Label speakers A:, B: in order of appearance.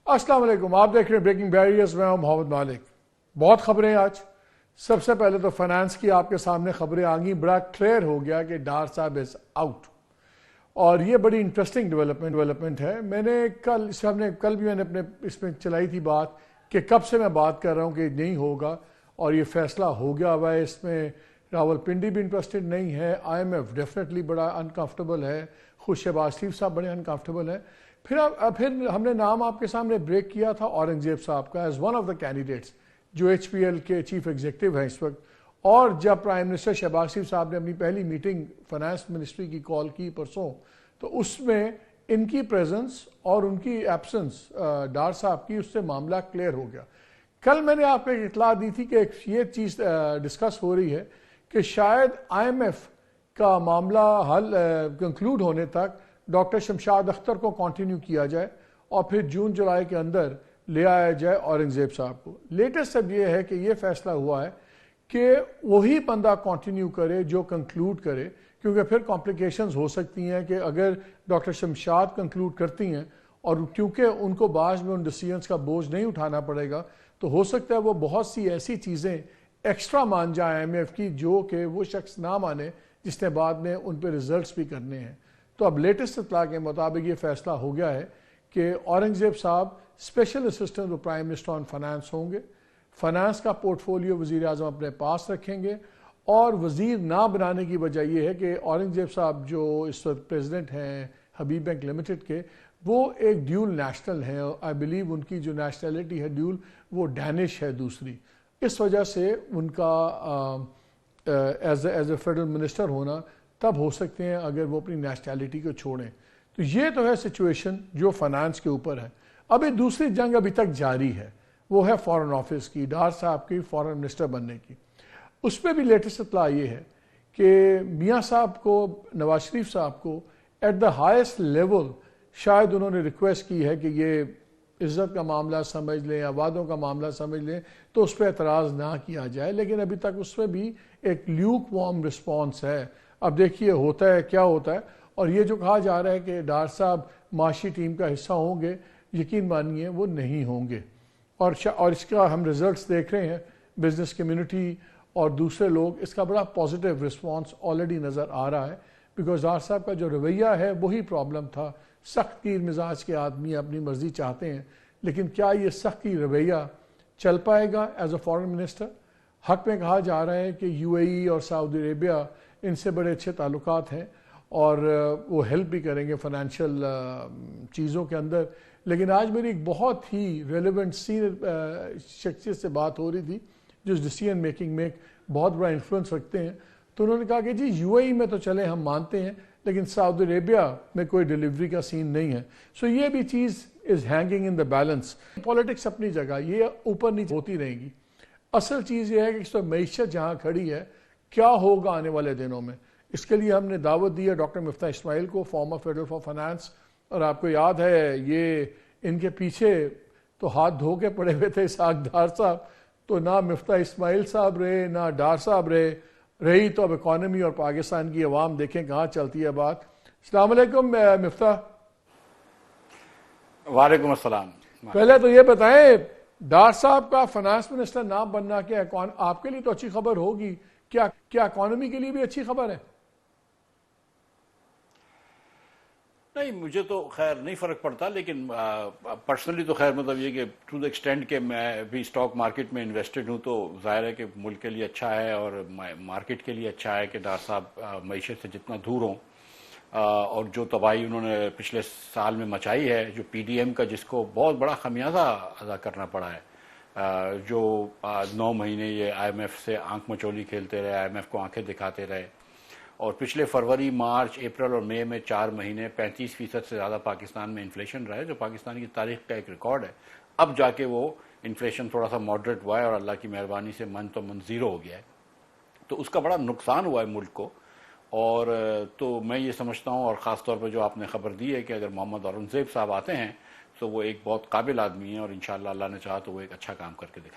A: अस्सलाम वालेकुम, आप देख रहे हैं ब्रेकिंग बैरियर्स में हूं मोहम्मद मालिक। बहुत खबरें आज। सबसे पहले तो फाइनेंस की आपके सामने खबरें आ गई। बड़ा क्लियर हो गया कि डार साहब इज आउट और ये बड़ी इंटरेस्टिंग डेवलपमेंट है। मैंने कल भी मैंने अपने इसमें चलाई थी बात कि कब से मैं बात कर रहा हूँ कि नहीं होगा और ये फैसला हो गया हुआ है। इसमें रावलपिंडी भी इंटरेस्टेड नहीं है, IMF डेफिनेटली बड़ा अनकंफर्टेबल है, खुद शहबाज शरीफ साहब बड़े अनकंफर्टेबल हैं। फिर हमने नाम आपके सामने ब्रेक किया था औरंगजेब साहब का as one of the candidates जो HPL के चीफ एग्जीक्यूटिव हैं इस वक्त। और जब प्राइम मिनिस्टर शहबाज शरीफ साहब ने अपनी पहली मीटिंग फाइनेंस मिनिस्ट्री की कॉल की परसों, तो उसमें इनकी प्रेजेंस और उनकी एब्सेंस डार साहब की, उससे मामला क्लियर हो गया। कल मैंने आपको एक इतला दी थी कि ये चीज़ डिस्कस हो रही है कि शायद IMF का मामला हल कंक्लूड होने तक डॉक्टर शमशाद अख्तर को कंटिन्यू किया जाए और फिर जून जुलाई के अंदर ले आया जाए औरंगजेब साहब को। लेटेस्ट अब ये है कि ये फैसला हुआ है कि वही बंदा कंटिन्यू करे जो कंक्लूड करे, क्योंकि फिर कॉम्प्लिकेशंस हो सकती हैं कि अगर डॉक्टर शमशाद कंक्लूड करती हैं और क्योंकि उनको बाद में उन डिसीजंस का बोझ नहीं उठाना पड़ेगा, तो हो सकता है वो बहुत सी ऐसी चीज़ें एक्स्ट्रा मान जाए IMF की जो कि वो शख्स ना माने जिसने बाद में उन पर रिजल्ट्स भी करने हैं। तो अब लेटेस्ट इत्तला के मुताबिक ये फैसला हो गया है कि Aurangzeb sahab special assistant to prime minister on finance होंगे। फाइनेंस का पोर्टफोलियो वज़ीर आज़म अपने पास रखेंगे और वज़ीर ना बनाने की वजह यह है कि औरंगजेब साहब जो इस वक्त प्रेसिडेंट हैं हबीब बैंक लिमिटेड के, वो एक ड्यूल नेशनल हैं। आई बिलीव उनकी जो नेशनलिटी है ड्यूल, वो डैनिश है दूसरी। इस वजह से उनका एज ए फेडरल मिनिस्टर होना तब हो सकते हैं अगर वो अपनी नेशनैलिटी को छोड़ें। तो ये तो है सिचुएशन जो फाइनेंस के ऊपर है। अभी दूसरी जंग अभी तक जारी है, वो है फॉरेन ऑफिस की, डार साहब की फॉरेन मिनिस्टर बनने की। उस पर भी लेटेस्ट इत्तला ये है कि मियाँ साहब को, नवाज शरीफ साहब को एट द हाईएस्ट लेवल शायद उन्होंने रिक्वेस्ट की है कि ये इज़्ज़त का मामला समझ लें या वादों का मामला समझ लें तो उस पर एतराज़ ना किया जाए, लेकिन अभी तक उस पर भी एक ल्यूक वार्म रिस्पॉन्स है। अब देखिए होता है क्या होता है। और ये जो कहा जा रहा है कि डार साहब माशी टीम का हिस्सा होंगे, यकीन मानिए वो नहीं होंगे। और इसका हम रिजल्ट्स देख रहे हैं, बिजनेस कम्युनिटी और दूसरे लोग, इसका बड़ा पॉजिटिव रिस्पॉन्स ऑलरेडी नज़र आ रहा है। बिकॉज डार साहब का जो रवैया है वही प्रॉब्लम था। सख्त कीर मिजाज के आदमी अपनी मर्जी चाहते हैं, लेकिन क्या ये सख्त की रवैया चल पाएगा एज अ फॉरेन मिनिस्टर? हक में कहा जा रहा है कि UAE और सऊदी अरेबिया इनसे बड़े अच्छे ताल्लुकात हैं और वो हेल्प भी करेंगे फाइनेंशियल चीज़ों के अंदर। लेकिन आज मेरी एक बहुत ही रेलेवेंट सीनियर शख्सियत से बात हो रही थी जो डिसीजन मेकिंग में बहुत बड़ा इन्फ्लुएंस रखते हैं। तो उन्होंने कहा कि जी UAE में तो चले हम मानते हैं, लेकिन सऊदी अरेबिया में कोई डिलीवरी का सीन नहीं है। सो ये भी चीज़ is hanging in the balance. Politics अपनी जगह, ये ऊपर नीचे होती रहेगी। असल चीज़ ये है कि इस वक्त मईशत जहाँ खड़ी है, क्या होगा आने वाले दिनों में, इसके लिए हमने दावत दी है डॉक्टर मिफ्ता इस्माइल को, फॉर्मर फेडरल फॉर फाइनेंस। और आपको याद है ये इनके पीछे तो हाथ धो के पड़े हुए थे इसहाक डार साहब, तो ना मिफ्ता इस्माइल साहब रहे ना डार साहब रही तो अब इकॉनमी और पाकिस्तान की अवाम देखें कहाँ चलती है बात। अस्सलाम वालेकुम मिफ्ता।
B: वालेकुम अस्सलाम।
A: पहले तो ये बताएं, डार साहब का फाइनेंस मिनिस्टर नाम बनना क्या आपके लिए तो अच्छी खबर होगी, क्या इकॉनमी के लिए भी अच्छी खबर है?
B: नहीं, मुझे तो खैर नहीं फर्क पड़ता, लेकिन पर्सनली तो खैर मतलब ये कि टू द एक्सटेंड के मैं भी स्टॉक मार्केट में इन्वेस्टेड हूँ, तो जाहिर है कि मुल्क के लिए अच्छा है और मार्केट के लिए अच्छा है कि डार साहब मईशत से जितना दूर हों। और जो तबाही उन्होंने पिछले साल में मचाई है, जो PDM का जिसको बहुत बड़ा खमियाजा अदा करना पड़ा है, जो 9 महीने ये IMF से आंख मचोली खेलते रहे, IMF को आंखें दिखाते रहे, और पिछले फरवरी, मार्च, अप्रैल और मई में 4 महीने 35% से ज़्यादा पाकिस्तान में इन्फ्लेशन रहा है, जो पाकिस्तान की तारीख का एक रिकॉर्ड है। अब जाके वो इन्फ्लेशन थोड़ा सा मॉडरेट हुआ है और अल्लाह की मेहरबानी से मन ज़ीरो हो गया है। तो उसका बड़ा नुकसान हुआ है मुल्क को। और तो मैं ये समझता हूँ, और ख़ास तौर पर जो आपने खबर दी है कि अगर मोहम्मद औरंगज़ेब साहब आते हैं तो वो एक बहुत काबिल आदमी है और इंशाअल्लाह अल्लाह ने चाहा तो वो एक अच्छा काम करके दिखाएंगे।